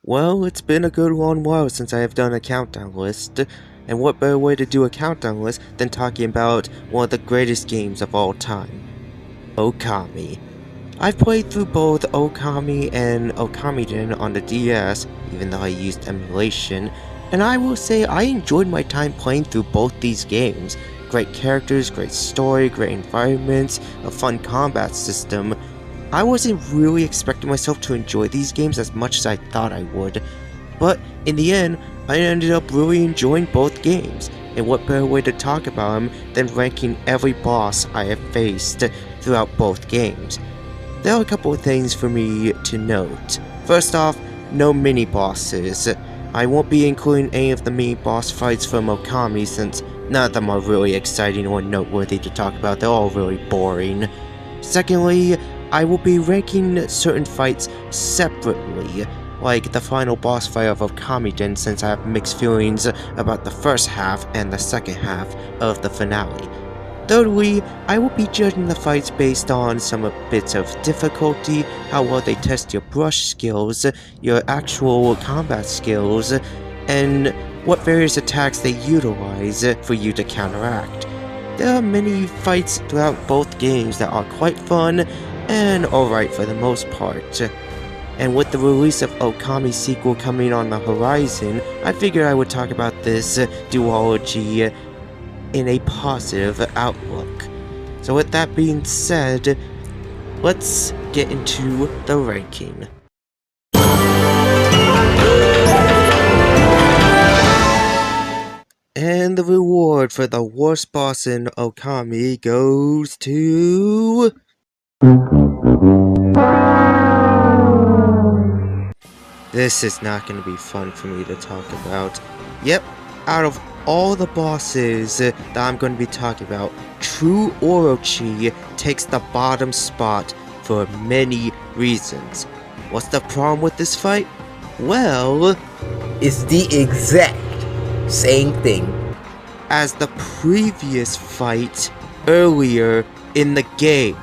Well, it's been a good long while since I have done a countdown list, and what better way to do a countdown list than talking about one of the greatest games of all time, Okami. I've played through both Okami and Okamiden on the DS, even though I used emulation, and I will say I enjoyed my time playing through both these games. Great characters, great story, great environments, a fun combat system. I wasn't really expecting myself to enjoy these games as much as I thought I would, but in the end, I ended up really enjoying both games, and what better way to talk about them than ranking every boss I have faced throughout both games. There are a couple of things for me to note. First off, no mini-bosses. I won't be including any of the mini-boss fights from Okami since none of them are really exciting or noteworthy to talk about, they're all really boring. Secondly, I will be ranking certain fights separately, like the final boss fight of Okamiden since I have mixed feelings about the first half and the second half of the finale. Thirdly, I will be judging the fights based on some bits of difficulty, how well they test your brush skills, your actual combat skills, and what various attacks they utilize for you to counteract. There are many fights throughout both games that are quite fun and alright for the most part. And with the release of Okami's sequel coming on the horizon, I figured I would talk about this duology in a positive outlook. So with that being said, let's get into the ranking. And the reward for the worst boss in Okami goes to... This is not going to be fun for me to talk about. Yep, out of all the bosses that I'm going to be talking about, True Orochi takes the bottom spot for many reasons. What's the problem with this fight? Well, it's the exact same thing as the previous fight earlier in the game.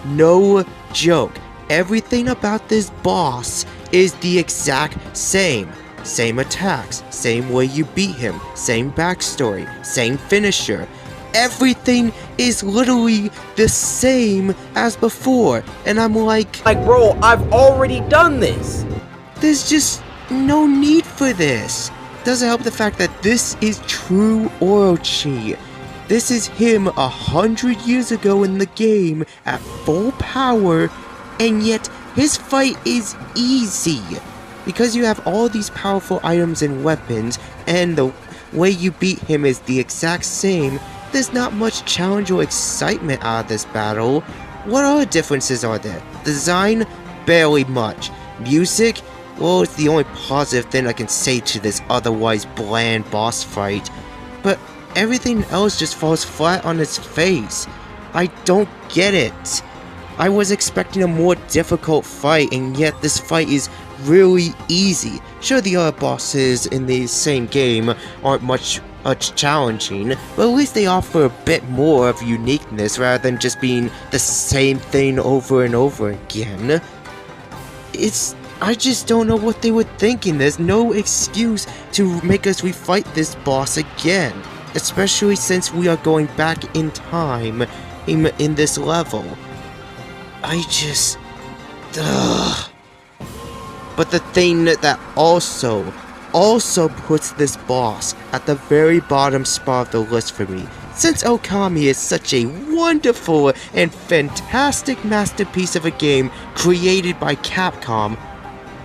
No joke. Everything about this boss is the exact same. Same attacks, same way you beat him, same backstory, same finisher. Everything is literally the same as before, and I'm like, bro, I've already done this. There's just no need for this. Doesn't help the fact that this is True Orochi. This is him 100 years ago in the game at full power, and yet his fight is easy. Because you have all these powerful items and weapons, and the way you beat him is the exact same, there's not much challenge or excitement out of this battle. What other differences are there? Design? Barely much. Music? Well, it's the only positive thing I can say to this otherwise bland boss fight. But everything else just falls flat on its face. I don't get it. I was expecting a more difficult fight, and yet this fight is really easy. Sure, the other bosses in the same game aren't much challenging, but at least they offer a bit more of uniqueness rather than just being the same thing over and over again. I just don't know what they were thinking. There's no excuse to make us refight this boss again, especially since we are going back in time in this level. But the thing that also puts this boss at the very bottom spot of the list for me, since Okami is such a wonderful and fantastic masterpiece of a game created by Capcom,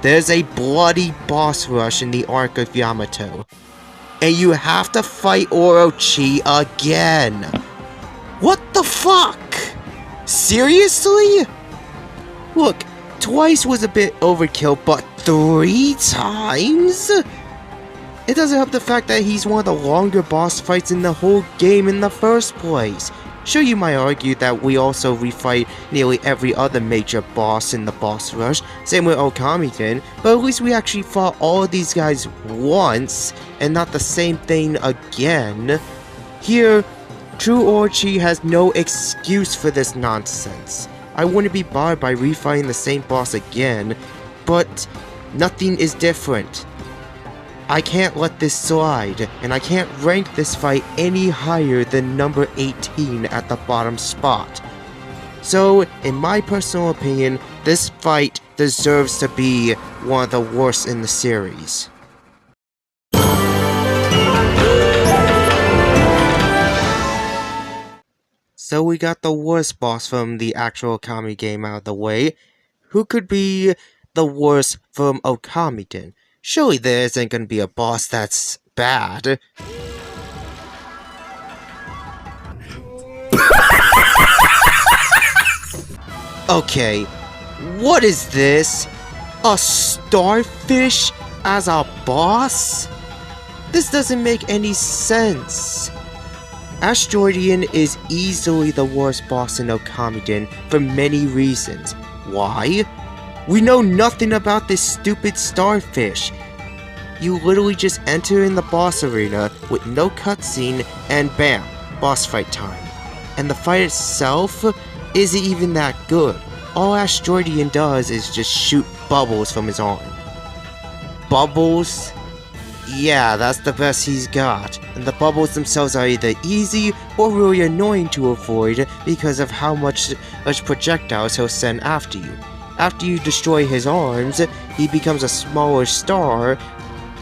there's a bloody boss rush in the arc of Yamato. And you have to fight Orochi again. What the fuck? Seriously? Look, twice was a bit overkill, but 3 times? It doesn't help the fact that he's one of the longer boss fights in the whole game in the first place. Sure, you might argue that we also refight nearly every other major boss in the boss rush, same with Okamiden, but at least we actually fought all of these guys once, and not the same thing again. Here, True Orochi has no excuse for this nonsense. I wouldn't be bothered by refighting the same boss again, but Nothing is different. I can't let this slide, and I can't rank this fight any higher than number 18 at the bottom spot. So, in my personal opinion, this fight deserves to be one of the worst in the series. So we got the worst boss from the actual Okami game out of the way. Who could be the worst from Okami then? Surely there isn't gonna be a boss that's bad. Okay, what is this? A starfish as a boss? This doesn't make any sense. Asteroidean is easily the worst boss in Okami for many reasons. Why? We know nothing about this stupid starfish. You literally just enter in the boss arena with no cutscene and bam, boss fight time. And the fight itself isn't even that good. All Asteroidean does is just shoot bubbles from his arm. Bubbles? Yeah, that's the best he's got. And the bubbles themselves are either easy or really annoying to avoid because of how much projectiles he'll send after you. After you destroy his arms, he becomes a smaller star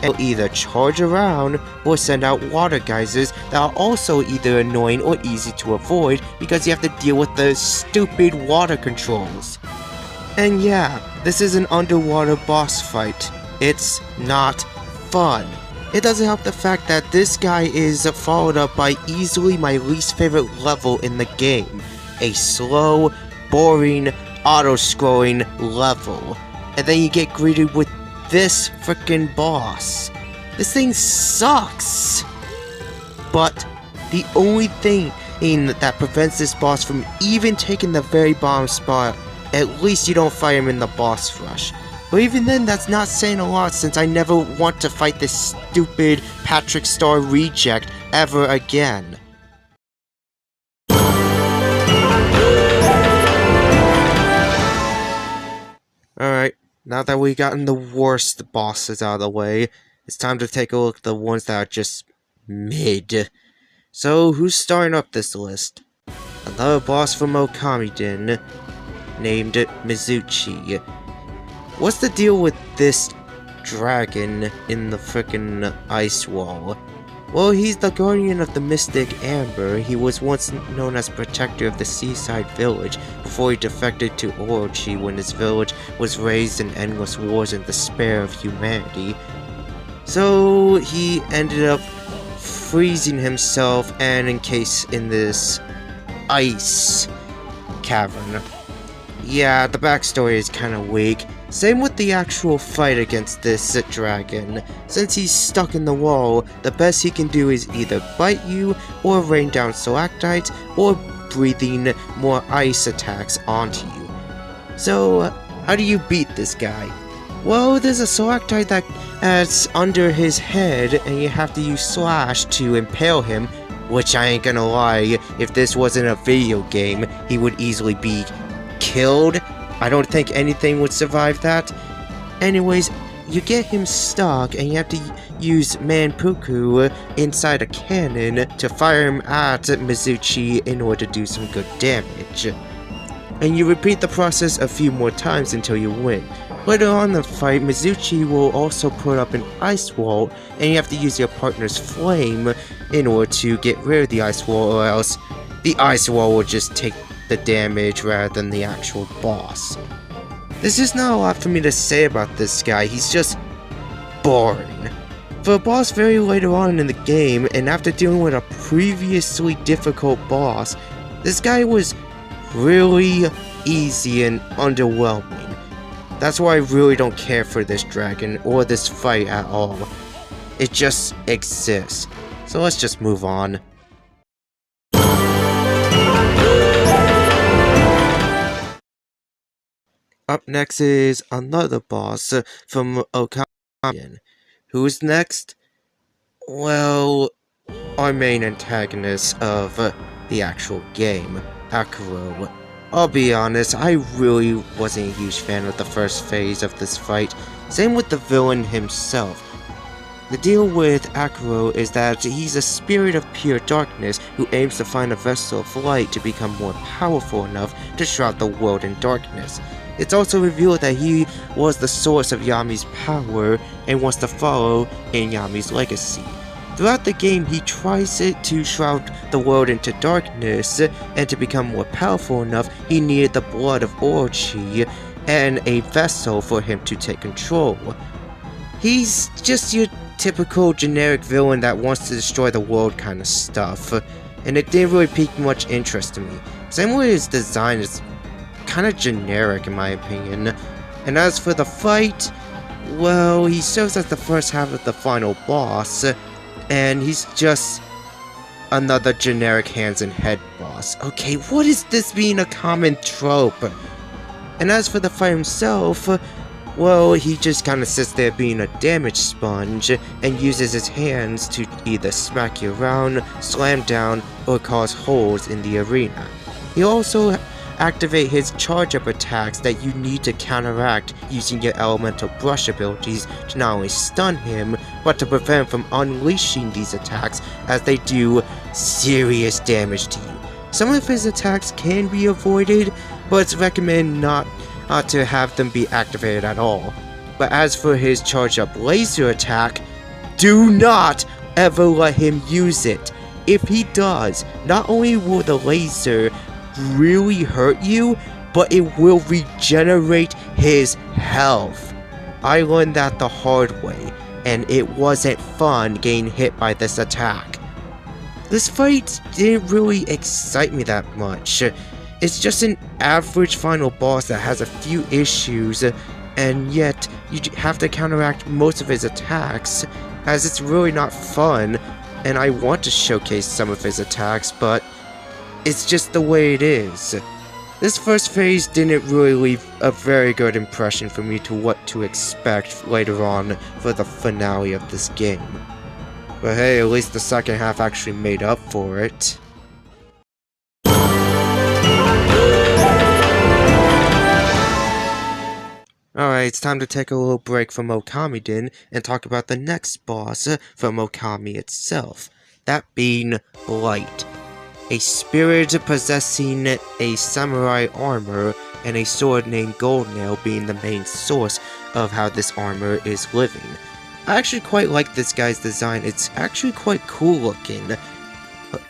and will either charge around or send out water geysers that are also either annoying or easy to avoid because you have to deal with the stupid water controls. And yeah, this is an underwater boss fight. It's not fun. It doesn't help the fact that this guy is followed up by easily my least favorite level in the game. A slow, boring, auto-scrolling level. And then you get greeted with this freaking boss. This thing sucks. But the only thing that prevents this boss from even taking the very bottom spot, at least you don't fight him in the boss rush. But even then, that's not saying a lot since I never want to fight this stupid Patrick Star reject ever again. Alright, now that we've gotten the worst bosses out of the way, it's time to take a look at the ones that are just mid. So, who's starting up this list? Another boss from Okami named Mizuchi. What's the deal with this dragon in the frickin' ice wall? Well, he's the guardian of the mystic Amber. He was once known as protector of the seaside village before he defected to Orochi when his village was raised in endless wars and despair of humanity. So he ended up freezing himself and encased in this ice cavern. Yeah, the backstory is kinda weak. Same with the actual fight against this dragon. Since he's stuck in the wall, the best he can do is either bite you, or rain down stalactites, or breathing more ice attacks onto you. So, how do you beat this guy? Well, there's a stalactite that's under his head, and you have to use slash to impale him, which I ain't gonna lie, if this wasn't a video game, he would easily be killed. I don't think anything would survive that. Anyways, you get him stuck and you have to use Manpuku inside a cannon to fire him at Mizuchi in order to do some good damage. And you repeat the process a few more times until you win. Later on in the fight, Mizuchi will also put up an ice wall and you have to use your partner's flame in order to get rid of the ice wall, or else the ice wall will just take the damage rather than the actual boss. There's just not a lot for me to say about this guy, he's just boring. For a boss very later on in the game, and after dealing with a previously difficult boss, this guy was really easy and underwhelming. That's why I really don't care for this dragon or this fight at all. It just exists. So let's just move on. Up next is another boss from Okami. Who's next? Well, our main antagonist of the actual game, Akuro. I'll be honest, I really wasn't a huge fan of the first phase of this fight. Same with the villain himself. The deal with Akuro is that he's a spirit of pure darkness who aims to find a vessel of light to become more powerful enough to shroud the world in darkness. It's also revealed that he was the source of Yami's power and wants to follow in Yami's legacy. Throughout the game, he tries to shroud the world into darkness, and to become more powerful enough, he needed the blood of Orochi and a vessel for him to take control. He's just your typical generic villain that wants to destroy the world kind of stuff, and it didn't really pique much interest in me. Same way his design is kind of generic in my opinion. And as for the fight, well, he serves as the first half of the final boss, and he's just another generic hands and head boss. Okay, what is this being a common trope? And as for the fight himself, well, he just kind of sits there being a damage sponge and uses his hands to either smack you around, slam down, or cause holes in the arena. He also activate his charge-up attacks that you need to counteract using your elemental brush abilities to not only stun him, but to prevent him from unleashing these attacks as they do serious damage to you. Some of his attacks can be avoided, but it's recommended not to have them be activated at all. But as for his charge-up laser attack, do not ever let him use it. If he does, not only will the laser really hurt you, but it will regenerate his health. I learned that the hard way, and it wasn't fun getting hit by this attack. This fight didn't really excite me that much. It's just an average final boss that has a few issues, and yet you have to counteract most of his attacks, as it's really not fun, and I want to showcase some of his attacks, but it's just the way it is. This first phase didn't really leave a very good impression for me to what to expect later on for the finale of this game. But hey, at least the second half actually made up for it. Alright, it's time to take a little break from Okami and talk about the next boss from Okami itself, that being Blight. A spirit possessing a samurai armor and a sword named Goldnail being the main source of how this armor is living. I actually quite like this guy's design, it's actually quite cool looking.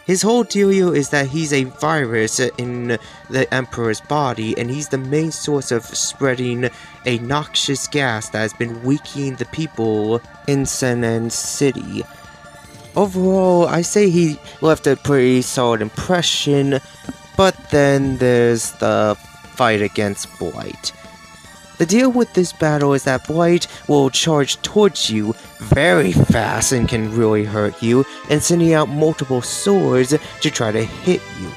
His whole dealio is that he's a virus in the Emperor's body, and he's the main source of spreading a noxious gas that has been weakening the people in Zen City. Overall, I say he left a pretty solid impression, but then there's the fight against Blight. The deal with this battle is that Blight will charge towards you very fast and can really hurt you, and sending out multiple swords to try to hit you.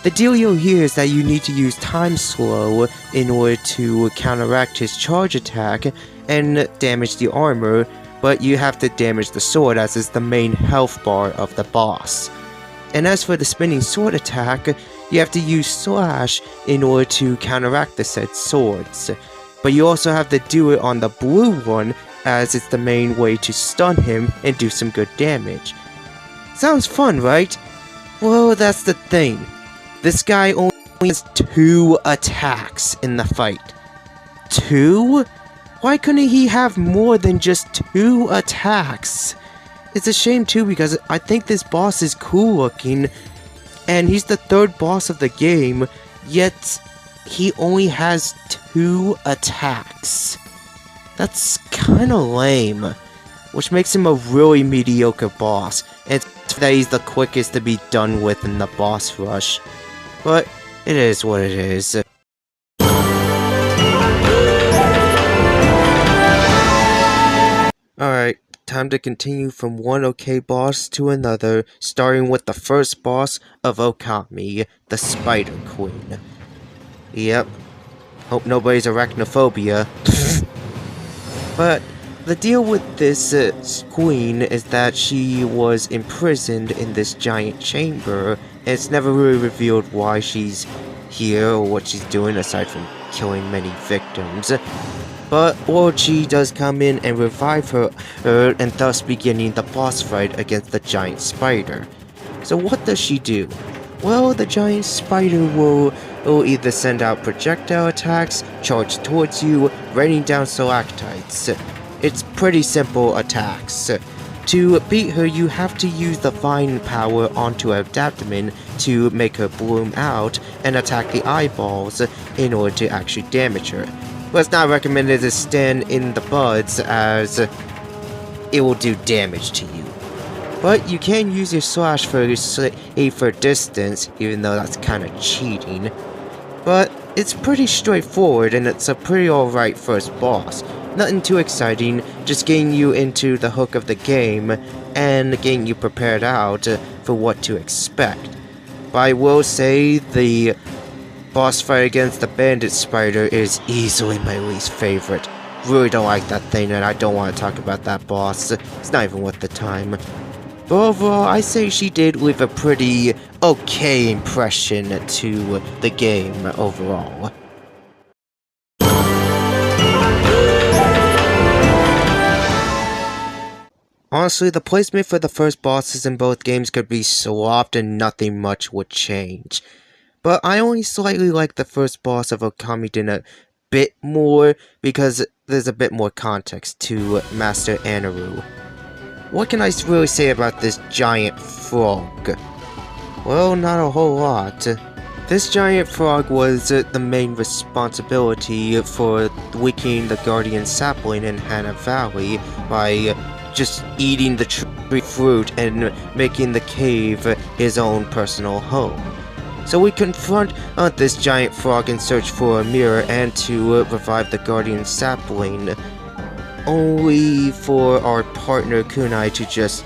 The dealio here is that you need to use time slow in order to counteract his charge attack and damage the armor, but you have to damage the sword as is the main health bar of the boss. And as for the spinning sword attack, you have to use slash in order to counteract the said swords. But you also have to do it on the blue one, as it's the main way to stun him and do some good damage. Sounds fun, right? Well, that's the thing. This guy only has 2 attacks in the fight. 2? Why couldn't he have more than just 2 attacks? It's a shame too, because I think this boss is cool looking, and he's the 3rd boss of the game, yet he only has 2 attacks. That's kinda lame, which makes him a really mediocre boss, and it's that he's the quickest to be done with in the boss rush. But it is what it is. Alright, time to continue from one okay boss to another, starting with the first boss of Okami, the Spider Queen. Yep. Hope nobody's arachnophobia. But the deal with this queen is that she was imprisoned in this giant chamber, and it's never really revealed why she's here or what she's doing aside from killing many victims. But Orochi does come in and revive her, and thus beginning the boss fight against the giant spider. So what does she do? Well, the giant spider will either send out projectile attacks, charge towards you, raining down stalactites. It's pretty simple attacks. To beat her, you have to use the vine power onto her abdomen to make her bloom out and attack the eyeballs in order to actually damage her. But it's not recommended to stand in the buds as it will do damage to you. But you can use your slash for safer distance, even though that's kind of cheating. But it's pretty straightforward and it's a pretty alright first boss. Nothing too exciting, just getting you into the hook of the game and getting you prepared out for what to expect. But I will say the boss fight against the bandit spider is easily my least favorite. Really don't like that thing and I don't want to talk about that boss. It's not even worth the time. But overall, I say she did leave a pretty okay impression to the game overall. Honestly, the placement for the first bosses in both games could be swapped and nothing much would change. But I only slightly like the first boss of Okami a bit more because there's a bit more context to Master Anura. What can I really say about this giant frog? Well, not a whole lot. This giant frog was the main responsibility for weakening the guardian sapling in Hana Valley by just eating the tree fruit and making the cave his own personal home. So we confront this giant frog and search for a mirror and to revive the guardian sapling, only for our partner Kunai to just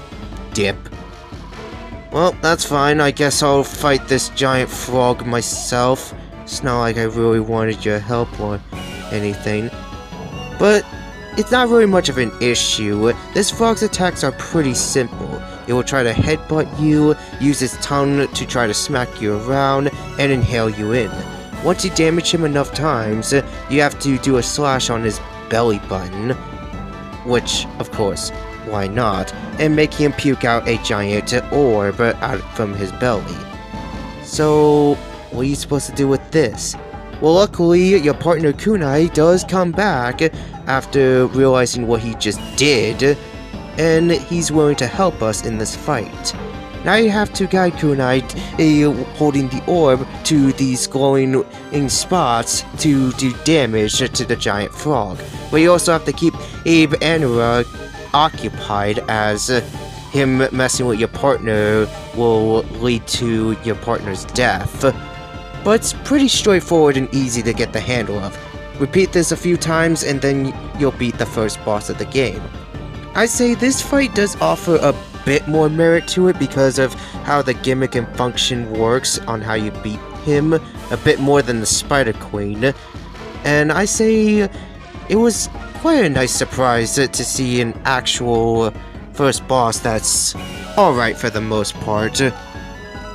dip. Well, that's fine, I guess I'll fight this giant frog myself. It's not like I really wanted your help or anything. But it's not really much of an issue. This frog's attacks are pretty simple. It will try to headbutt you, use its tongue to try to smack you around, and inhale you in. Once you damage him enough times, you have to do a slash on his belly button, which, of course, why not, and make him puke out a giant orb out from his belly. So, what are you supposed to do with this? Well, luckily, your partner Kunai does come back after realizing what he just did, and he's willing to help us in this fight. Now you have to guide Kunai holding the orb to these glowing spots to do damage to the giant frog. But you also have to keep Anura occupied, as him messing with your partner will lead to your partner's death. But it's pretty straightforward and easy to get the handle of. Repeat this a few times and then you'll beat the first boss of the game. I'd say this fight does offer a bit more merit to it because of how the gimmick and function works on how you beat him, a bit more than the Spider Queen. And I say it was quite a nice surprise to see an actual first boss that's alright for the most part.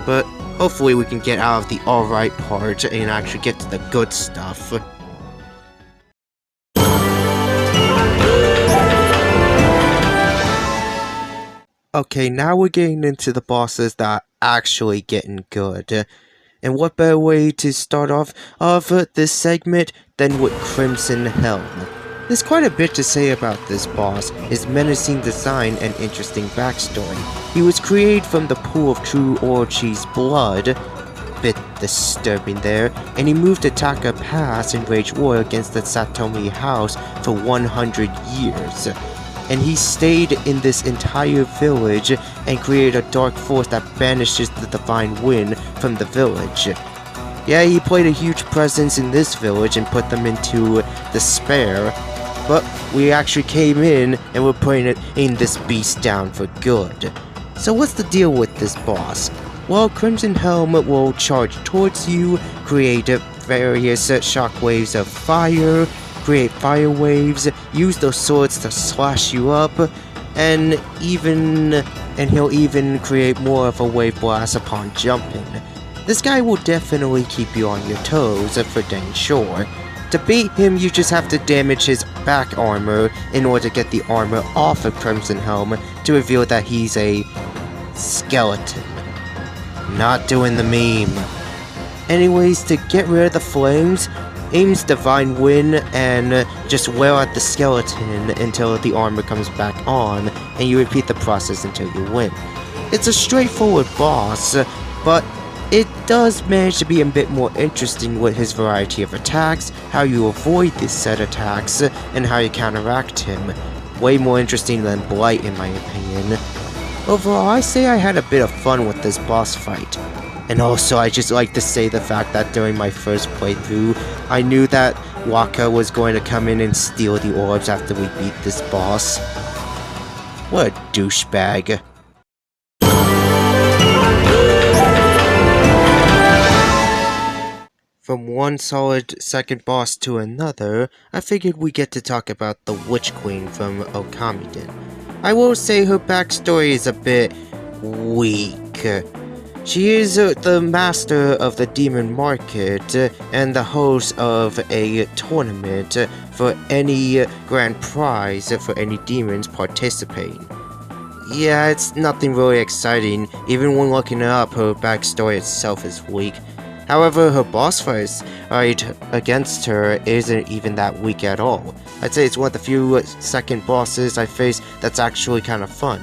But hopefully we can get out of the alright part and actually get to the good stuff. Okay, now we're getting into the bosses that are actually getting good. And what better way to start off this segment than with Crimson Helm. There's quite a bit to say about this boss, his menacing design and interesting backstory. He was created from the pool of true Orochi's blood, bit disturbing there, and he moved to Taka Pass and waged war against the Satomi house for 100 years. And he stayed in this entire village and created a dark force that banishes the divine wind from the village. Yeah, he played a huge presence in this village and put them into despair, but we actually came in and we're putting this beast down for good. So what's the deal with this boss? Well, Crimson Helm will charge towards you, create various shockwaves of fire, create fire waves, use those swords to slash you up, and he'll even create more of a wave blast upon jumping. This guy will definitely keep you on your toes, for dang sure. To beat him, you just have to damage his back armor in order to get the armor off of Crimson Helm to reveal that he's a skeleton. Not doing the meme. Anyways, to get rid of the flames, Aim's Divine Wind and just wear out the skeleton until the armor comes back on, and you repeat the process until you win. It's a straightforward boss, but it does manage to be a bit more interesting with his variety of attacks, how you avoid this set attacks, and how you counteract him. Way more interesting than Blight in my opinion. Overall, I say I had a bit of fun with this boss fight. And also, I just like to say the fact that during my first playthrough, I knew that Waka was going to come in and steal the orbs after we beat this boss. What a douchebag. From one solid second boss to another, I figured we get to talk about the Witch Queen from Okami. I will say her backstory is a bit weak. She is the master of the demon market and the host of a tournament for any grand prize for any demons participating. Yeah, it's nothing really exciting. Even when looking it up, her backstory itself is weak. However, her boss fight against her isn't even that weak at all. I'd say it's one of the few second bosses I faced that's actually kind of fun.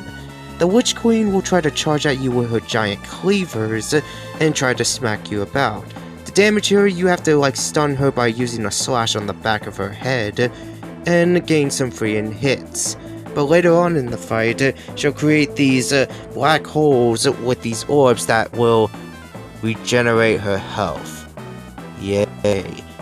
The Witch Queen will try to charge at you with her giant cleavers and try to smack you about. To damage her, you have to stun her by using a slash on the back of her head and gain some free hits. But later on in the fight, she'll create these black holes with these orbs that will regenerate her health. Yay.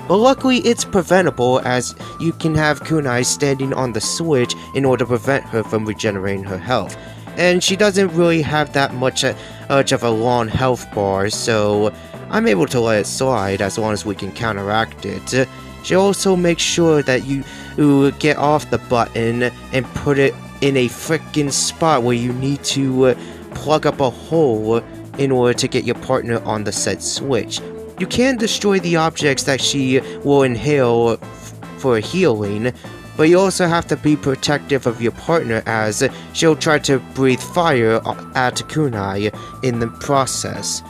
But luckily it's preventable, as you can have kunai standing on the switch in order to prevent her from regenerating her health. And she doesn't really have that much of a long health bar, so I'm able to let it slide as long as we can counteract it. She also makes sure that you get off the button and put it in a frickin' spot where you need to plug up a hole in order to get your partner on the said switch. You can destroy the objects that she will inhale for healing, but you also have to be protective of your partner, as she'll try to breathe fire at kunai in the process.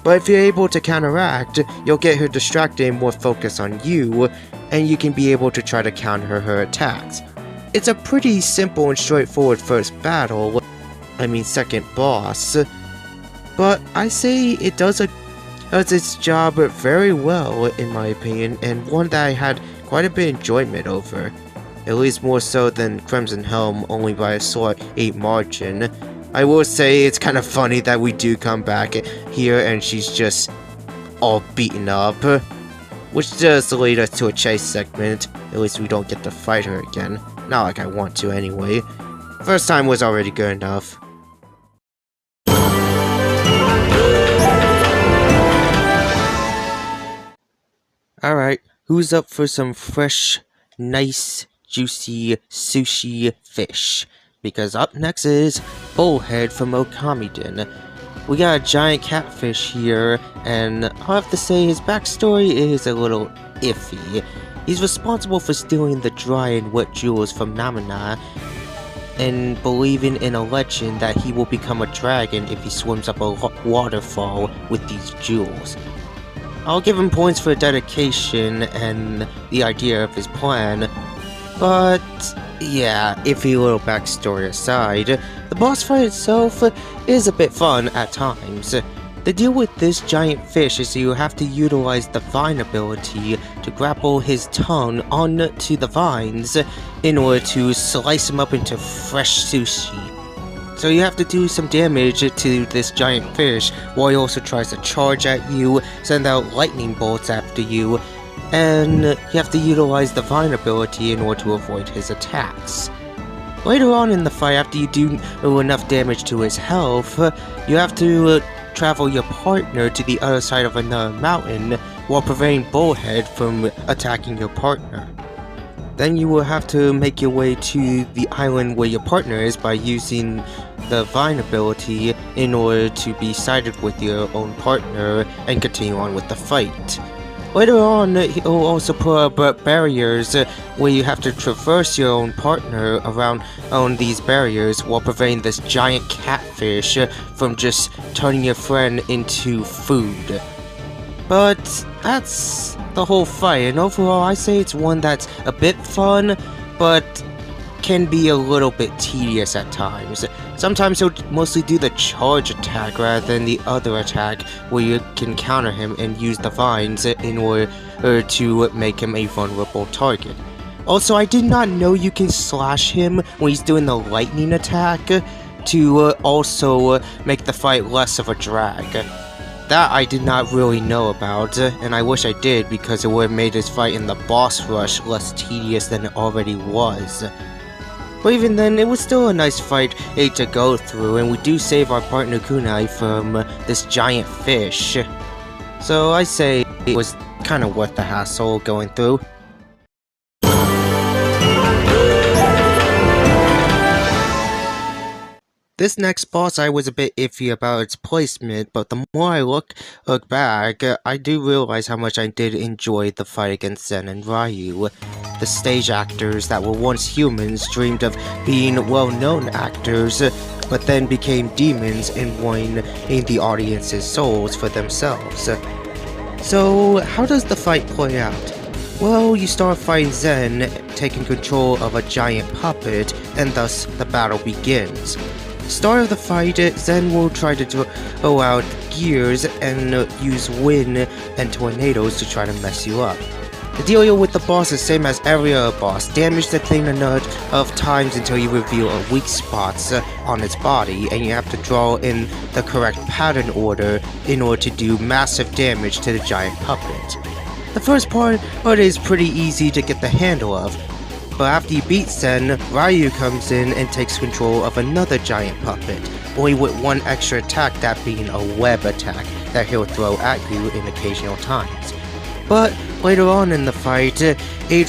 But if you're able to counteract, you'll get her distracted and more focused on you, and you can be able to try to counter her attacks. It's a pretty simple and straightforward first battle, second boss, but I say it does its job very well in my opinion, and one that I had quite a bit of enjoyment over. At least more so than Crimson Helm, only by a slight 8 margin. I will say it's kind of funny that we do come back here and she's just all beaten up, which does lead us to a chase segment. At least we don't get to fight her again. Not like I want to anyway. First time was already good enough. Alright, who's up for some fresh, nice, juicy sushi fish? Because up next is Bullhead from Okami. We got a giant catfish here, and I'll have to say his backstory is a little iffy. He's responsible for stealing the dry and wet jewels from Namina, and believing in a legend that he will become a dragon if he swims up a waterfall with these jewels. I'll give him points for dedication and the idea of his plan, but yeah, iffy little backstory aside, the boss fight itself is a bit fun at times. The deal with this giant fish is you have to utilize the vine ability to grapple his tongue onto the vines in order to slice him up into fresh sushi. So you have to do some damage to this giant fish while he also tries to charge at you, send out lightning bolts after you, and you have to utilize the vine ability in order to avoid his attacks. Later on in the fight, after you do enough damage to his health, you have to travel your partner to the other side of another mountain while preventing Bullhead from attacking your partner. Then you will have to make your way to the island where your partner is by using the vine ability in order to be sided with your own partner and continue on with the fight. Later on, he'll also put up barriers where you have to traverse your own partner around on these barriers while preventing this giant catfish from just turning your friend into food. But that's the whole fight, and overall I say it's one that's a bit fun, but can be a little bit tedious at times. Sometimes he'll mostly do the charge attack rather than the other attack where you can counter him and use the vines in order to make him a vulnerable target. Also, I did not know you can slash him when he's doing the lightning attack to also make the fight less of a drag. That I did not really know about, and I wish I did because it would have made this fight in the boss rush less tedious than it already was. But even then, it was still a nice fight to go through, and we do save our partner Kunai from this giant fish. So I say it was kind of worth the hassle going through. This next boss I was a bit iffy about its placement, but the more I look back, I do realize how much I did enjoy the fight against Zen and Ryo. The stage actors that were once humans dreamed of being well-known actors, but then became demons and won the audience's souls for themselves. So, how does the fight play out? Well, you start fighting Zen, taking control of a giant puppet, and thus the battle begins. Start of the fight, Zen will try to throw out gears and use wind and tornadoes to try to mess you up. The deal with the boss is same as every other boss. Damage the thing enough times until you reveal a weak spots on its body, and you have to draw in the correct pattern order in order to do massive damage to the giant puppet. The first part is pretty easy to get the handle of, but after you beat Zen, Ryo comes in and takes control of another giant puppet, only with one extra attack, that being a web attack that he'll throw at you in occasional times. But later on in the fight,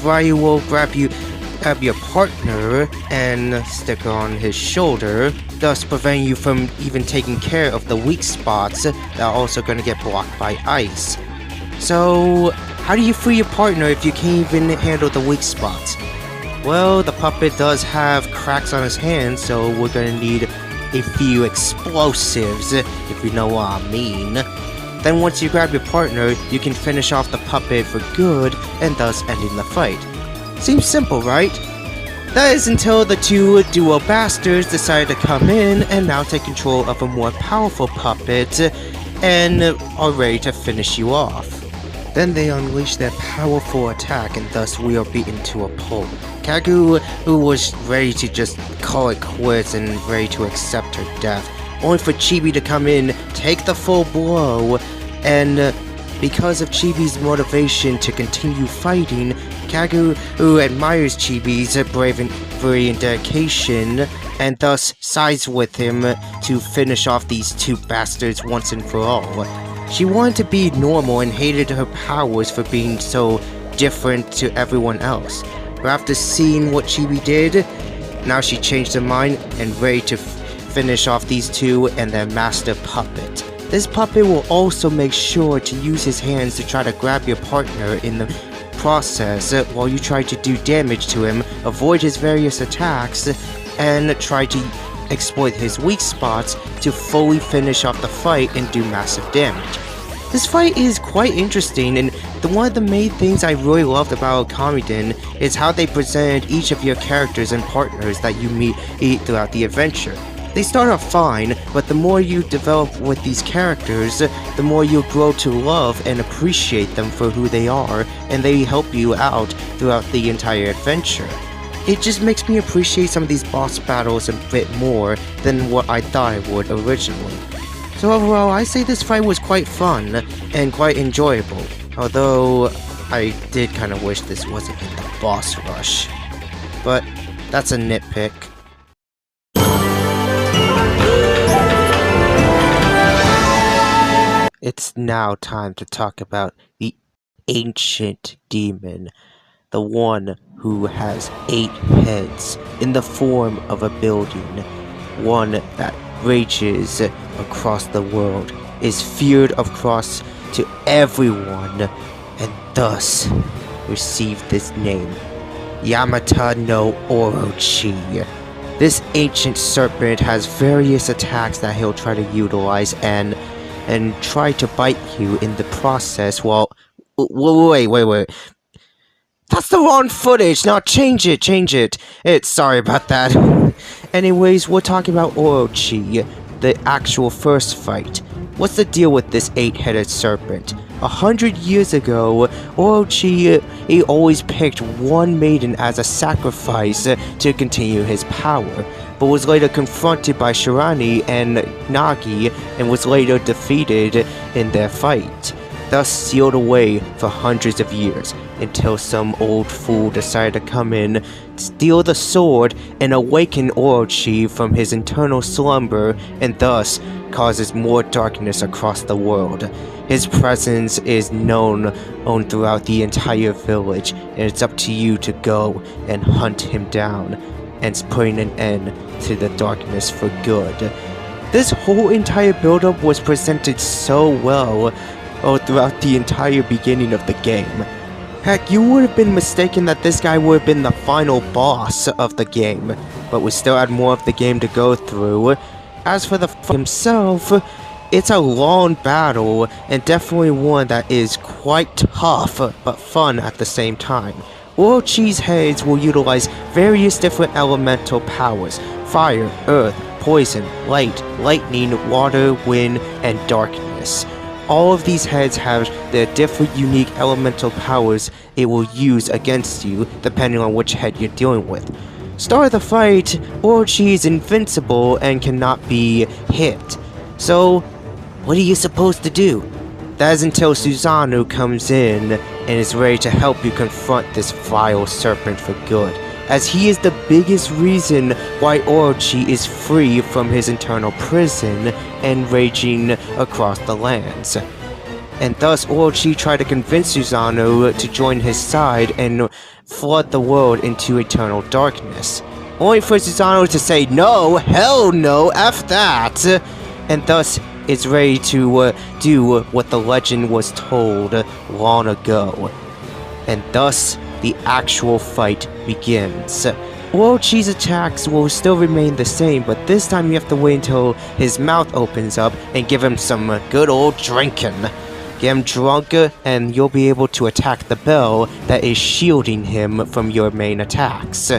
Ryo will grab your partner and stick her on his shoulder, thus preventing you from even taking care of the weak spots that are also going to get blocked by ice. So, how do you free your partner if you can't even handle the weak spots? Well, the puppet does have cracks on his hands, so we're gonna need a few explosives, if you know what I mean. Then once you grab your partner, you can finish off the puppet for good, and thus ending the fight. Seems simple, right? That is until the two duo bastards decide to come in and now take control of a more powerful puppet, and are ready to finish you off. Then they unleash their powerful attack, and thus we are beaten to a pulp. Kagu, who was ready to just call it quits and ready to accept her death, only for Chibi to come in, take the full blow, and because of Chibi's motivation to continue fighting, Kagu, who admires Chibi's bravery and dedication, and thus sides with him to finish off these two bastards once and for all. She wanted to be normal and hated her powers for being so different to everyone else. But after seeing what Chibi did, now she changed her mind and ready to finish off these two and their master puppet. This puppet will also make sure to use his hands to try to grab your partner in the process while you try to do damage to him, avoid his various attacks, and try to exploit his weak spots to fully finish off the fight and do massive damage. This fight is quite interesting, and one of the main things I really loved about Okami is how they presented each of your characters and partners that you meet throughout the adventure. They start off fine, but the more you develop with these characters, the more you'll grow to love and appreciate them for who they are, and they help you out throughout the entire adventure. It just makes me appreciate some of these boss battles a bit more than what I thought I would originally. So overall, I say this fight was quite fun and quite enjoyable, although I did kind of wish this wasn't in the boss rush. But that's a nitpick. It's now time to talk about the ancient demon, the one who has 8 heads in the form of a building, one that rages across the world, is feared across to everyone, and thus received this name, Yamata no Orochi. This ancient serpent has various attacks that he'll try to utilize and try to bite you in the process. Well, wait. That's the wrong footage! Now change it! Sorry about that. Anyways, we're talking about Orochi, the actual first fight. What's the deal with this 8-headed serpent? 100 years ago, Orochi, he always picked one maiden as a sacrifice to continue his power, but was later confronted by Shirani and Nagi and was later defeated in their fight, thus sealed away for hundreds of years, until some old fool decided to come in, steal the sword, and awaken Orochi from his eternal slumber, and thus causes more darkness across the world. His presence is known throughout the entire village, and it's up to you to go and hunt him down, and putting an end to the darkness for good. This whole entire build-up was presented so well throughout the entire beginning of the game. Heck, you would have been mistaken that this guy would have been the final boss of the game, but we still had more of the game to go through. As for the fight himself, it's a long battle, and definitely one that is quite tough, but fun at the same time. Orochi's heads will utilize various different elemental powers: fire, earth, poison, light, lightning, water, wind, and darkness. All of these heads have their different unique elemental powers it will use against you, depending on which head you're dealing with. Start of the fight, Orochi is invincible and cannot be hit. So, what are you supposed to do? That is until Susanoo comes in and is ready to help you confront this vile serpent for good, as he is the biggest reason why Orochi is free from his internal prison and raging across the lands. And thus Orochi tried to convince Susanoo to join his side and flood the world into eternal darkness, only for Susanoo to say no, hell no, F that, and thus is ready to do what the legend was told long ago. And thus the actual fight begins. Orochi's attacks will still remain the same, but this time you have to wait until his mouth opens up and give him some good old drinking. Get him drunk and you'll be able to attack the bell that is shielding him from your main attacks.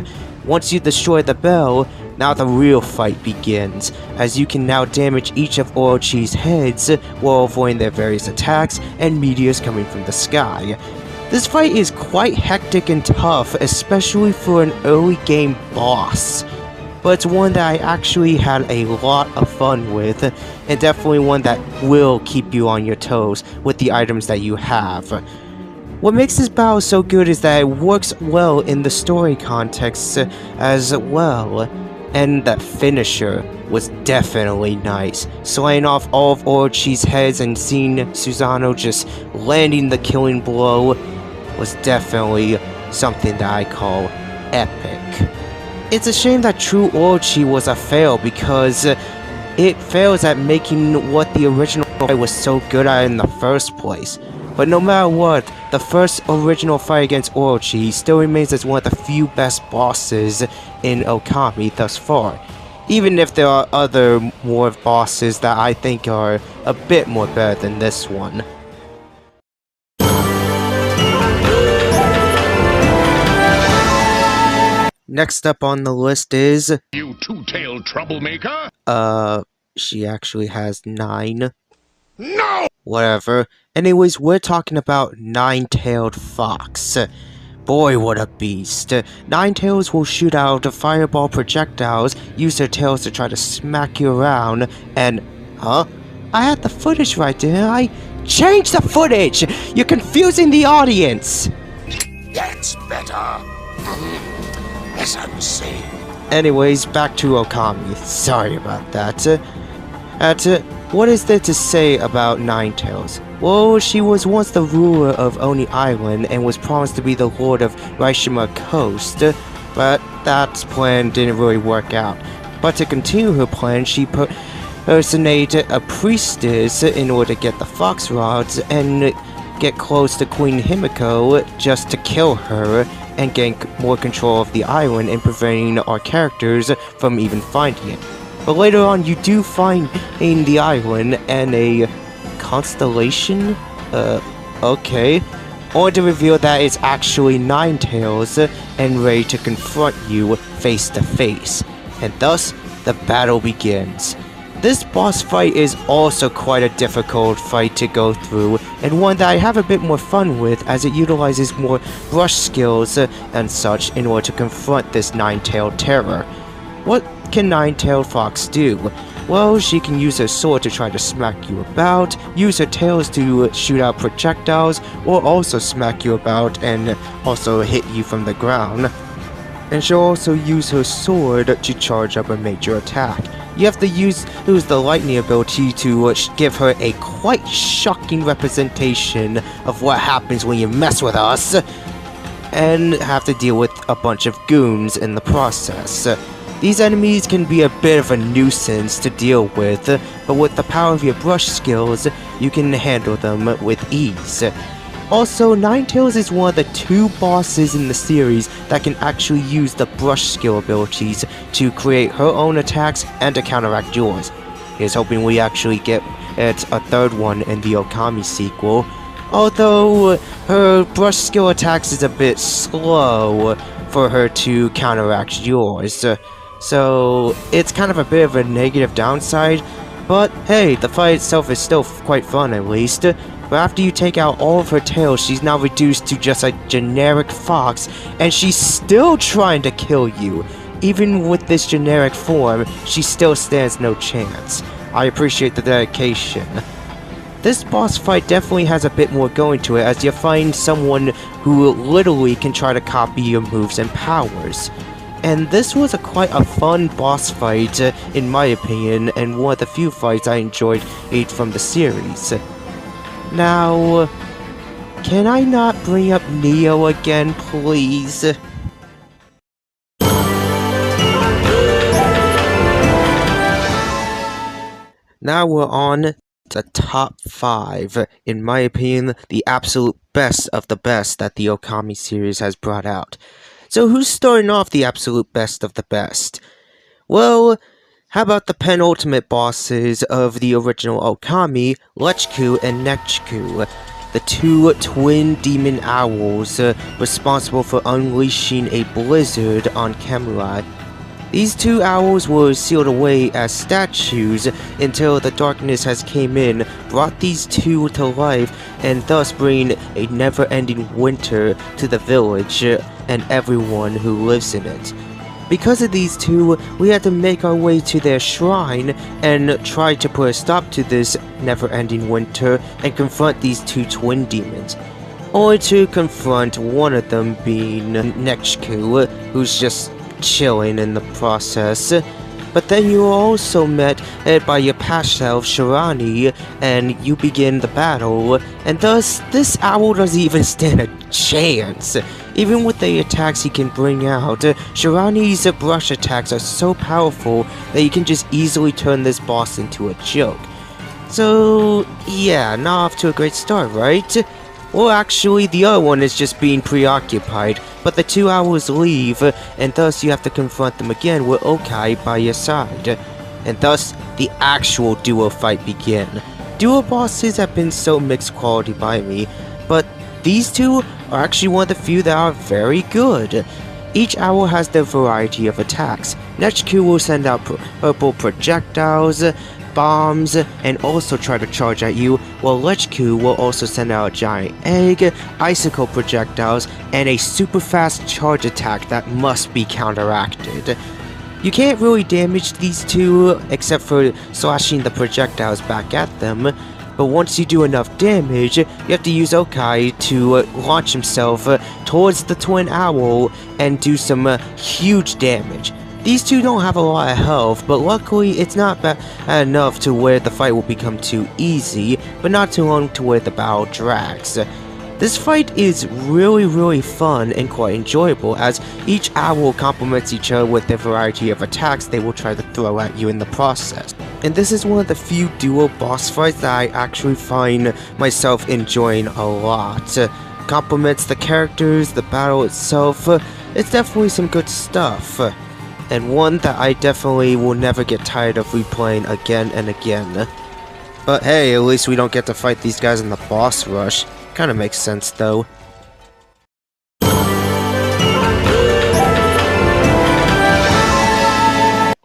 Once you destroy the bell, now the real fight begins, as you can now damage each of Orochi's heads while avoiding their various attacks and meteors coming from the sky. This fight is quite hectic and tough, especially for an early game boss, but it's one that I actually had a lot of fun with, and definitely one that will keep you on your toes with the items that you have. What makes this battle so good is that it works well in the story context as well, and that finisher was definitely nice. Slaying off all of Orochi's heads and seeing Susanoo just landing the killing blow was definitely something that I call epic. It's a shame that True Orochi was a fail, because it fails at making what the original fight was so good at in the first place. But no matter what, the first original fight against Orochi still remains as one of the few best bosses in Okami thus far, even if there are other more bosses that I think are a bit more better than this one. Next up on the list is... You two-tailed troublemaker! She actually has 9. No! Whatever. Anyways, we're talking about Ninetailed Fox. Boy, what a beast. Ninetails will shoot out fireball projectiles, use their tails to try to smack you around, and... Huh? I had the footage right, didn't I? Change the footage! You're confusing the audience! That's better. Listen. Anyways, back to Okami. Sorry about that. What is there to say about Ninetails? Well, she was once the ruler of Oni Island and was promised to be the lord of Raishima Coast, but that plan didn't really work out. But to continue her plan, she personated a priestess in order to get the fox rods, and get close to Queen Himiko just to kill her and gain more control of the island and preventing our characters from even finding it. But later on, you do find the island and a constellation? Okay. Only to reveal that it's actually Ninetails and ready to confront you face to face. And thus, the battle begins. This boss fight is also quite a difficult fight to go through, and one that I have a bit more fun with as it utilizes more brush skills and such in order to confront this nine-tailed terror. What can Nine-tailed Fox do? Well, she can use her sword to try to smack you about, use her tails to shoot out projectiles, or also smack you about and also hit you from the ground. And she'll also use her sword to charge up a major attack. You have to use the lightning ability to give her a quite shocking representation of what happens when you mess with us, and have to deal with a bunch of goons in the process. These enemies can be a bit of a nuisance to deal with, but with the power of your brush skills, you can handle them with ease. Also, Ninetails is one of the 2 bosses in the series that can actually use the brush skill abilities to create her own attacks and to counteract yours. Here's hoping we actually get a 3rd one in the Okami sequel, although her brush skill attacks is a bit slow for her to counteract yours. So it's kind of a bit of a negative downside, but hey, the fight itself is still quite fun at least. But after you take out all of her tails, she's now reduced to just a generic fox, and she's still trying to kill you. Even with this generic form, she still stands no chance. I appreciate the dedication. This boss fight definitely has a bit more going to it, as you find someone who literally can try to copy your moves and powers. And this was quite a fun boss fight, in my opinion, and one of the few fights I enjoyed from the series. Now, can I not bring up Neo again, please? Now we're on the top 5, in my opinion, the absolute best of the best that the Okami series has brought out. So who's starting off the absolute best of the best? Well, how about the penultimate bosses of the original Okami, Lechku and Nechku, the 2 twin demon owls responsible for unleashing a blizzard on Kemurai. These 2 owls were sealed away as statues until the darkness has came in, brought these 2 to life, and thus bring a never-ending winter to the village and everyone who lives in it. Because of these 2, we had to make our way to their shrine and try to put a stop to this never-ending winter and confront these 2 twin demons. Only to confront one of them being Nechku, who's just chilling in the process. But then you are also met by your past self, Shirani, and you begin the battle, and thus this owl doesn't even stand a chance. Even with the attacks he can bring out, Shirani's brush attacks are so powerful that you can just easily turn this boss into a joke. So yeah, not off to a great start, right? Well, actually, the other one is just being preoccupied, but the 2 owls leave, and thus you have to confront them again with Okami by your side. And thus, the actual duo fight begin. Duo bosses have been so mixed quality by me, but these 2 are actually one of the few that are very good. Each owl has their variety of attacks. Nechku will send out purple projectiles, bombs, and also try to charge at you, while Lechku will also send out a giant egg, icicle projectiles, and a super fast charge attack that must be counteracted. You can't really damage these 2 except for slashing the projectiles back at them, but once you do enough damage, you have to use Okami to launch himself towards the twin owl and do some huge damage. These 2 don't have a lot of health, but luckily it's not bad enough to where the fight will become too easy, but not too long to where the battle drags. This fight is really fun and quite enjoyable, as each owl complements each other with their variety of attacks they will try to throw at you in the process. And this is one of the few duo boss fights that I actually find myself enjoying a lot. Complements the characters, the battle itself, it's definitely some good stuff. And one that I definitely will never get tired of replaying again and again. But hey, at least we don't get to fight these guys in the boss rush. Kinda makes sense though.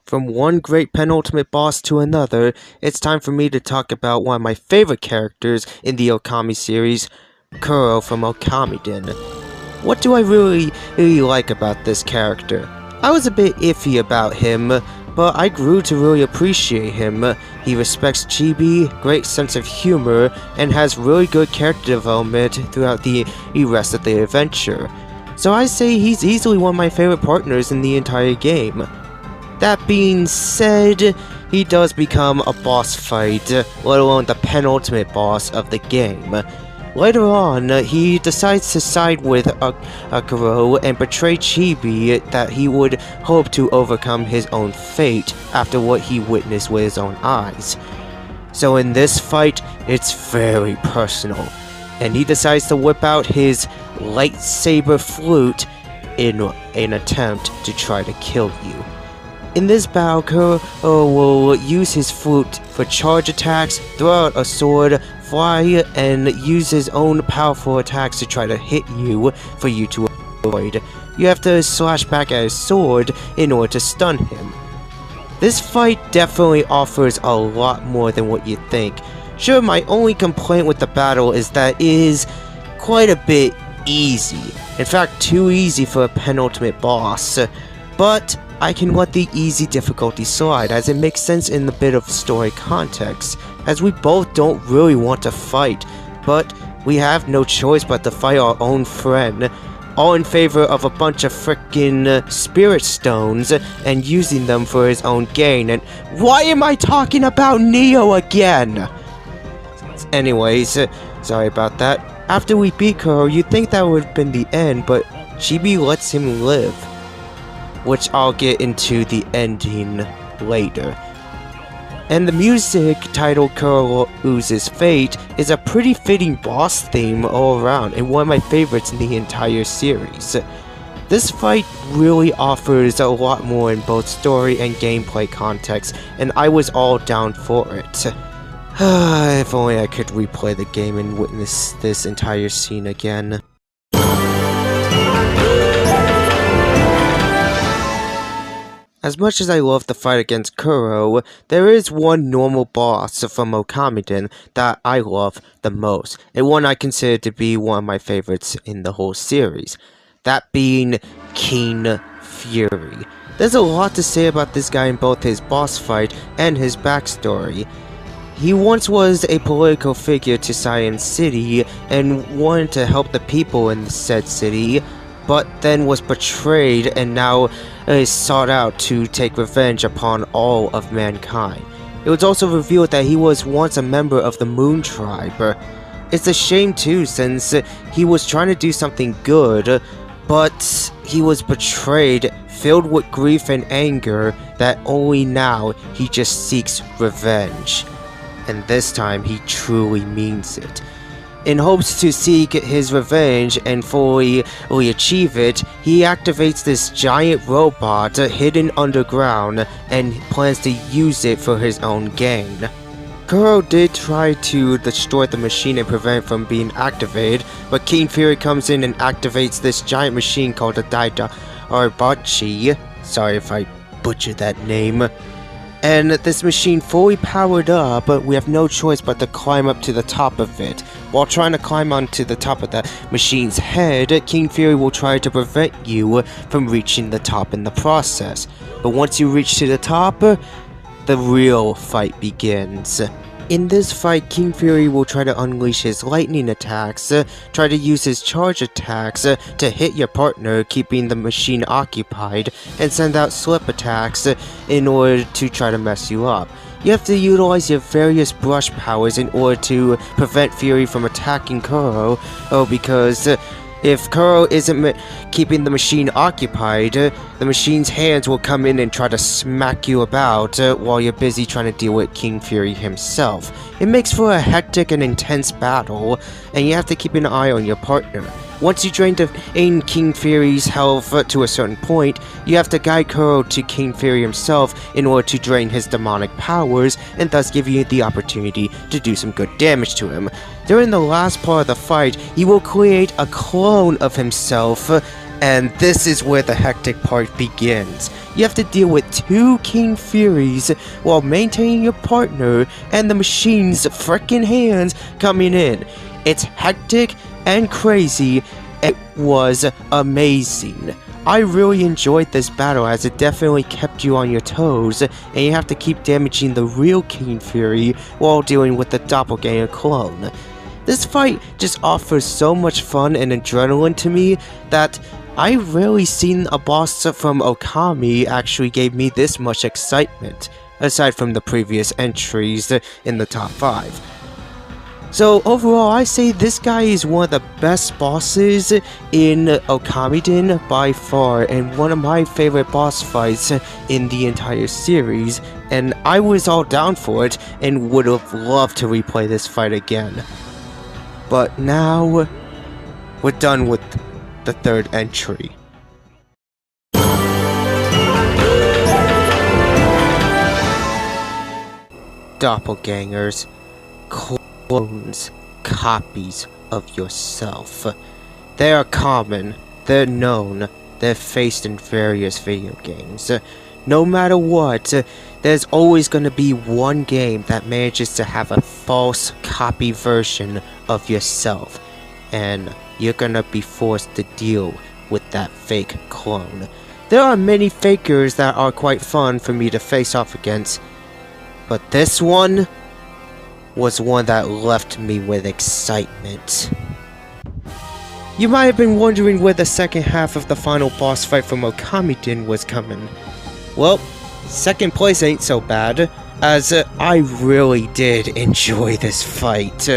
From one great penultimate boss to another, it's time for me to talk about one of my favorite characters in the Okami series, Kurow from Okamiden. What do I really like about this character? I was a bit iffy about him, but I grew to really appreciate him. He respects Chibi, great sense of humor, and has really good character development throughout the rest of the adventure. So I say he's easily one of my favorite partners in the entire game. That being said, he does become a boss fight, let alone the penultimate boss of the game. Later on, he decides to side with Akuro and betray Chibi that he would hope to overcome his own fate after what he witnessed with his own eyes. So in this fight, it's very personal, and he decides to whip out his lightsaber flute in an attempt to try to kill you. In this battle, Kurow will use his flute for charge attacks, throw out a sword, fly, and use his own powerful attacks to try to hit you for you to avoid. You have to slash back at his sword in order to stun him. This fight definitely offers a lot more than what you think. Sure, my only complaint with the battle is that it is quite a bit easy. In fact, too easy for a penultimate boss. But I can let the easy difficulty slide, as it makes sense in the bit of story context, as we both don't really want to fight, but we have no choice but to fight our own friend, all in favor of a bunch of frickin' spirit stones and using them for his own gain. And why am I talking about Neo again? Anyways, sorry about that. After we beat Kurow, you'd think that would have been the end, but Chibi lets him live, which I'll get into the ending later. And the music titled Kurow's Fate is a pretty fitting boss theme all around, and one of my favorites in the entire series. This fight really offers a lot more in both story and gameplay context, and I was all down for it. If only I could replay the game and witness this entire scene again. As much as I love the fight against Kurow, there is one normal boss from Okamiden that I love the most, and one I consider to be one of my favorites in the whole series. That being King Fury. There's a lot to say about this guy in both his boss fight and his backstory. He once was a political figure to Science City and wanted to help the people in said city, but then was betrayed and now is sought out to take revenge upon all of mankind. It was also revealed that he was once a member of the Moon Tribe. It's a shame too, since he was trying to do something good, but he was betrayed, filled with grief and anger, that only now he just seeks revenge. And this time he truly means it. In hopes to seek his revenge and fully achieve it, he activates this giant robot hidden underground and plans to use it for his own gain. Kurow did try to destroy the machine and prevent it from being activated, but King Fury comes in and activates this giant machine called the Daidabachi. Sorry if I butchered that name. And this machine fully powered up, we have no choice but to climb up to the top of it. While trying to climb onto the top of that machine's head, King Fury will try to prevent you from reaching the top in the process. But once you reach to the top, the real fight begins. In this fight, King Fury will try to unleash his lightning attacks, try to use his charge attacks to hit your partner, keeping the machine occupied, and send out slip attacks in order to try to mess you up. You have to utilize your various brush powers in order to prevent Fury from attacking Kurow, because If Kurow isn't keeping the machine occupied, the machine's hands will come in and try to smack you about while you're busy trying to deal with King Fury himself. It makes for a hectic and intense battle, and you have to keep an eye on your partner. Once you drain King Fury's health to a certain point, you have to guide Kurow to King Fury himself in order to drain his demonic powers, and thus give you the opportunity to do some good damage to him. During the last part of the fight, he will create a clone of himself, and this is where the hectic part begins. You have to deal with 2 King Furies while maintaining your partner and the machine's frickin' hands coming in. It's hectic and crazy. It was amazing. I really enjoyed this battle as it definitely kept you on your toes, and you have to keep damaging the real King Fury while dealing with the doppelganger clone. This fight just offers so much fun and adrenaline to me that I rarely seen a boss from Okami actually gave me this much excitement, aside from the previous entries in the top 5. So overall, I say this guy is one of the best bosses in Okami by far, and one of my favorite boss fights in the entire series, and I was all down for it and would have loved to replay this fight again. But now, we're done with the 3rd entry. Doppelgangers. Clones, copies of yourself. They are common, they're known, they're faced in various video games. No matter what, there's always going to be one game that manages to have a false copy version of yourself, and you're going to be forced to deal with that fake clone. There are many fakers that are quite fun for me to face off against, but this one was one that left me with excitement. You might have been wondering where the second half of the final boss fight from Okami was coming. Well, second place ain't so bad, as I really did enjoy this fight.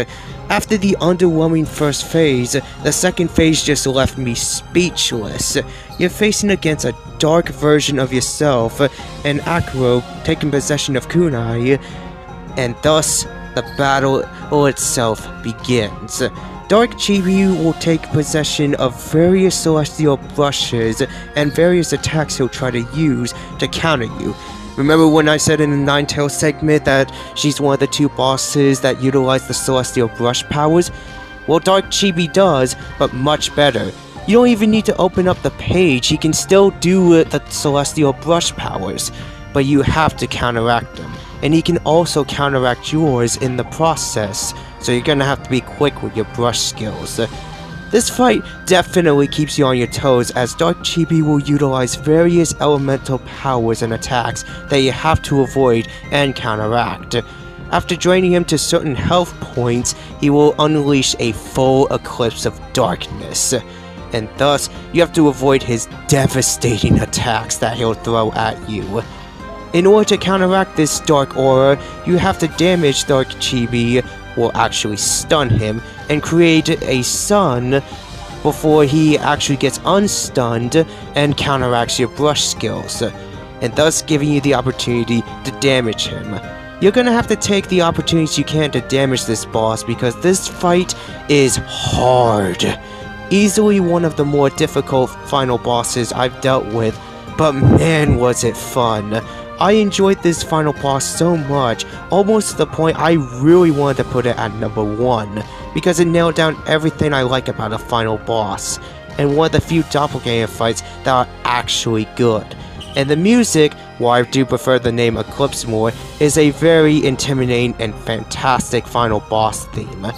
After the underwhelming first phase, the second phase just left me speechless. You're facing against a dark version of yourself, and Akuro taking possession of Kunai, and thus the battle itself begins. Dark Chibi will take possession of various celestial brushes and various attacks he'll try to use to counter you. Remember when I said in the Ninetails segment that she's one of the 2 bosses that utilize the celestial brush powers? Well, Dark Chibi does, but much better. You don't even need to open up the page, he can still do the celestial brush powers, but you have to counteract them. And he can also counteract yours in the process, so you're gonna have to be quick with your brush skills. This fight definitely keeps you on your toes, as Dark Chibi will utilize various elemental powers and attacks that you have to avoid and counteract. After draining him to certain health points, he will unleash a full eclipse of darkness, and thus you have to avoid his devastating attacks that he'll throw at you. In order to counteract this dark aura, you have to damage Dark Chibi, or actually stun him, and create a sun before he actually gets unstunned and counteracts your brush skills, and thus giving you the opportunity to damage him. You're gonna have to take the opportunities you can to damage this boss, because this fight is hard. Easily one of the more difficult final bosses I've dealt with, but man was it fun. I enjoyed this final boss so much, almost to the point I really wanted to put it at number 1, because it nailed down everything I like about a final boss, and one of the few doppelganger fights that are actually good. And the music, while I do prefer the name Eclipse more, is a very intimidating and fantastic final boss theme.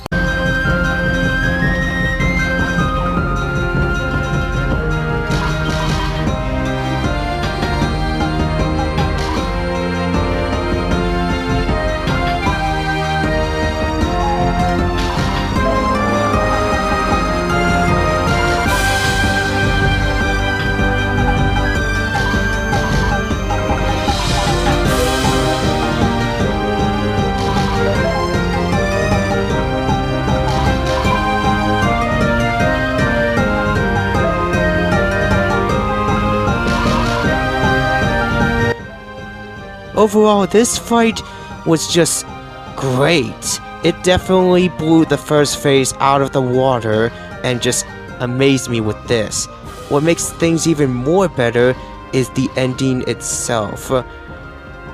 overall, this fight was just great. It definitely blew the first phase out of the water and just amazed me with this. What makes things even more better is the ending itself.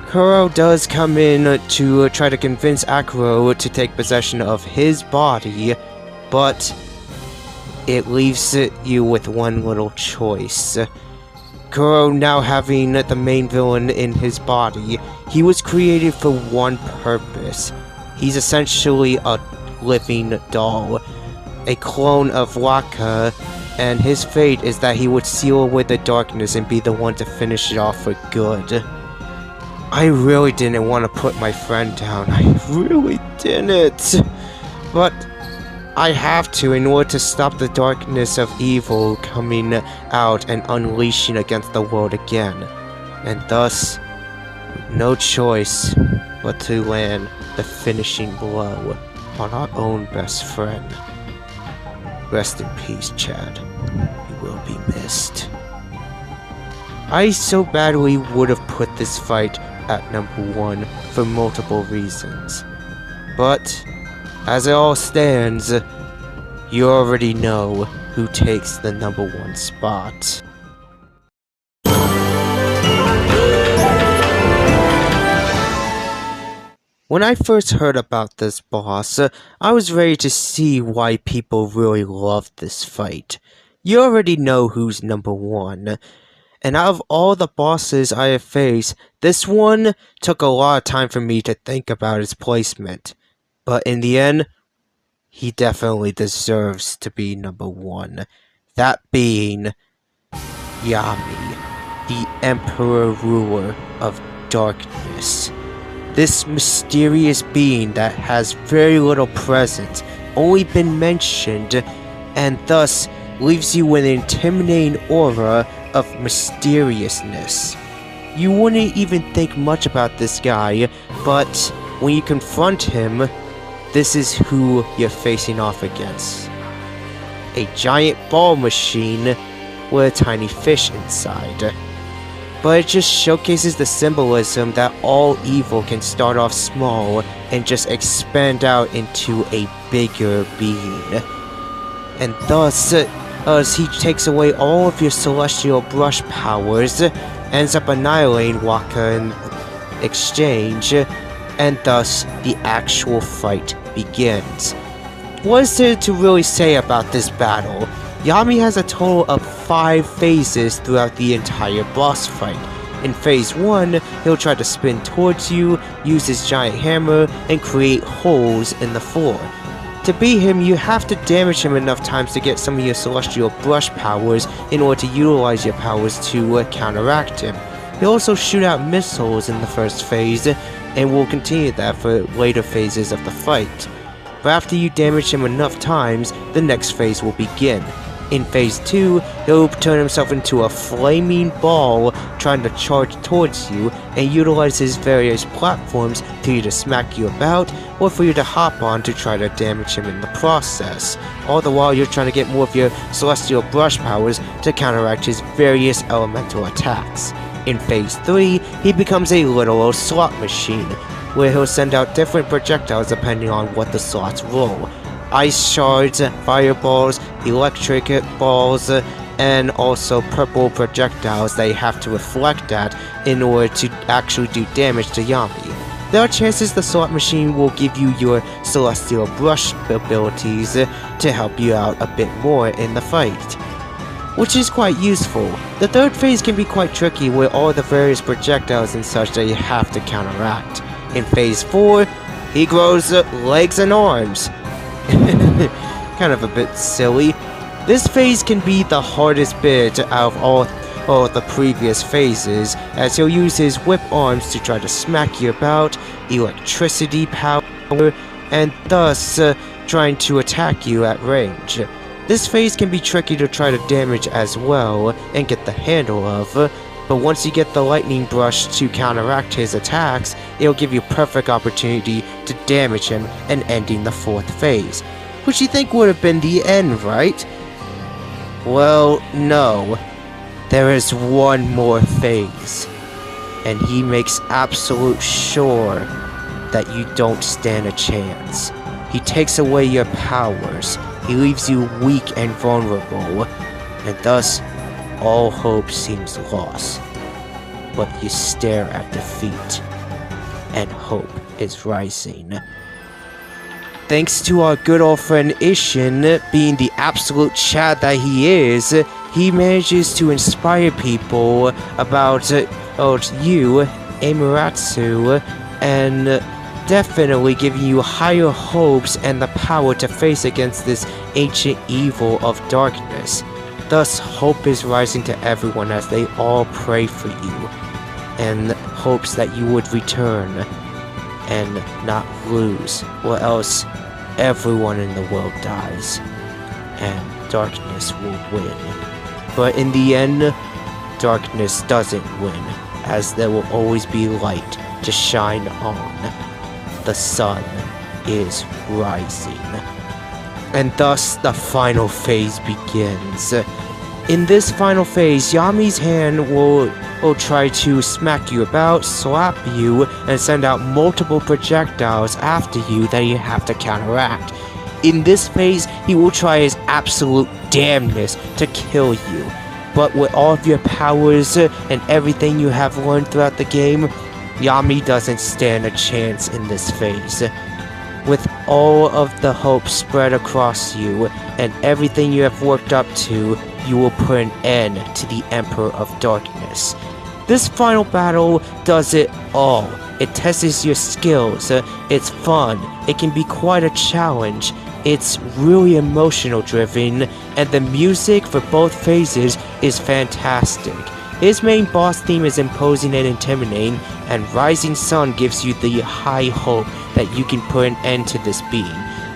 Kurow does come in to try to convince Akuro to take possession of his body, but it leaves you with one little choice. Kurow now having the main villain in his body, he was created for one purpose. He's essentially a living doll, a clone of Waka, and his fate is that he would seal away the darkness and be the one to finish it off for good. I really didn't want to put my friend down, I really didn't, but I have to in order to stop the darkness of evil coming out and unleashing against the world again, and thus, no choice but to land the finishing blow on our own best friend. Rest in peace, Chad. You will be missed. I so badly would have put this fight at number 1 for multiple reasons, but as it all stands, you already know who takes the number 1 spot. When I first heard about this boss, I was ready to see why people really loved this fight. You already know who's number 1. And out of all the bosses I have faced, this one took a lot of time for me to think about his placement. But in the end, he definitely deserves to be number 1. That being Yami, the Emperor Ruler of Darkness. This mysterious being that has very little presence, only been mentioned, and thus leaves you with an intimidating aura of mysteriousness. You wouldn't even think much about this guy, but when you confront him, this is who you're facing off against. A giant ball machine with a tiny fish inside. But it just showcases the symbolism that all evil can start off small and just expand out into a bigger being. And thus, as he takes away all of your celestial brush powers, ends up annihilating Waka in exchange, and thus the actual fight begins. What is there to really say about this battle? Yami has a total of 5 phases throughout the entire boss fight. In phase 1, he'll try to spin towards you, use his giant hammer, and create holes in the floor. To beat him, you have to damage him enough times to get some of your celestial brush powers in order to utilize your powers to counteract him. He'll also shoot out missiles in the first phase, and will continue that for later phases of the fight. But after you damage him enough times, the next phase will begin. In phase 2, he'll turn himself into a flaming ball trying to charge towards you and utilize his various platforms to either smack you about or for you to hop on to try to damage him in the process. All the while you're trying to get more of your celestial brush powers to counteract his various elemental attacks. In phase 3, he becomes a literal slot machine, where he'll send out different projectiles depending on what the slots roll. Ice shards, fireballs, electric balls, and also purple projectiles that you have to reflect at in order to actually do damage to Yami. There are chances the slot machine will give you your celestial brush abilities to help you out a bit more in the fight, which is quite useful. The third phase can be quite tricky with all the various projectiles and such that you have to counteract. In phase 4, he grows legs and arms. Kind of a bit silly. This phase can be the hardest bit out of all the previous phases, as he'll use his whip arms to try to smack you about, electricity power, and thus trying to attack you at range. This phase can be tricky to try to damage as well and get the handle of, but once you get the lightning brush to counteract his attacks, it'll give you perfect opportunity to damage him and ending the 4th phase, which you think would have been the end, right? Well, no. There is one more phase. and he makes absolute sure that you don't stand a chance. He takes away your powers, he leaves you weak and vulnerable, and thus all hope seems lost. But you stare at defeat, and hope is rising. Thanks to our good old friend Ishin, being the absolute Chad that he is, he manages to inspire people about you, Amuratsu, and definitely giving you higher hopes and the power to face against this ancient evil of darkness. Thus, hope is rising to everyone as they all pray for you, and hopes that you would return and not lose, or else everyone in the world dies, and darkness will win. But in the end, darkness doesn't win, as there will always be light to shine on. The sun is rising. And thus the final phase begins. In this final phase, Yami's hand will try to smack you about, slap you, and send out multiple projectiles after you that you have to counteract. In this phase, he will try his absolute damnness to kill you. But with all of your powers and everything you have learned throughout the game, Yami doesn't stand a chance in this phase. With all of the hope spread across you and everything you have worked up to, you will put an end to the Emperor of Darkness. This final battle does it all. It tests your skills, it's fun, it can be quite a challenge, it's really emotional driven, and the music for both phases is fantastic. His main boss theme is imposing and intimidating, and Rising Sun gives you the high hope that you can put an end to this being,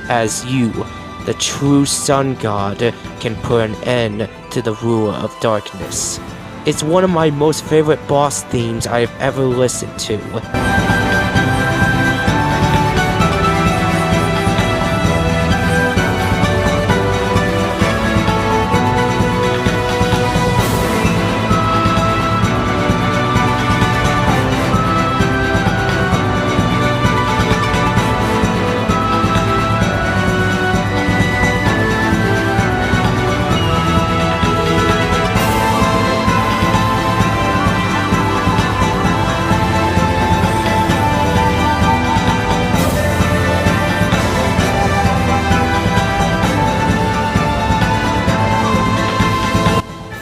as you, the true Sun God, can put an end to the ruler of darkness. It's one of my most favorite boss themes I have ever listened to.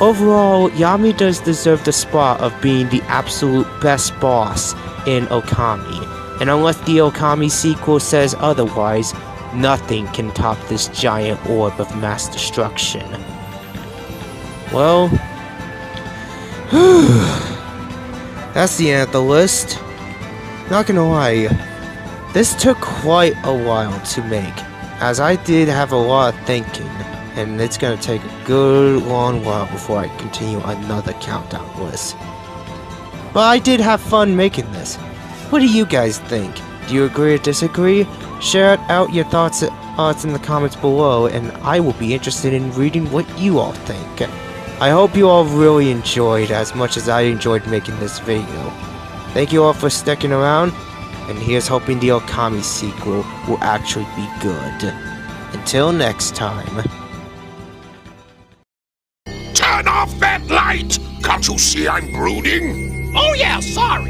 Overall, Yami does deserve the spot of being the absolute best boss in Okami, and unless the Okami sequel says otherwise, nothing can top this giant orb of mass destruction. Well, that's the end of the list. Not gonna lie, this took quite a while to make, as I did have a lot of thinking, and it's gonna take a good long while before I continue another countdown list. But I did have fun making this. What do you guys think? Do you agree or disagree? Share out your thoughts in the comments below, and I will be interested in reading what you all think. I hope you all really enjoyed as much as I enjoyed making this video. Thank you all for sticking around, and here's hoping the Okami sequel will actually be good. Until next time. Turn off that light! Can't you see I'm brooding? Oh yeah, sorry.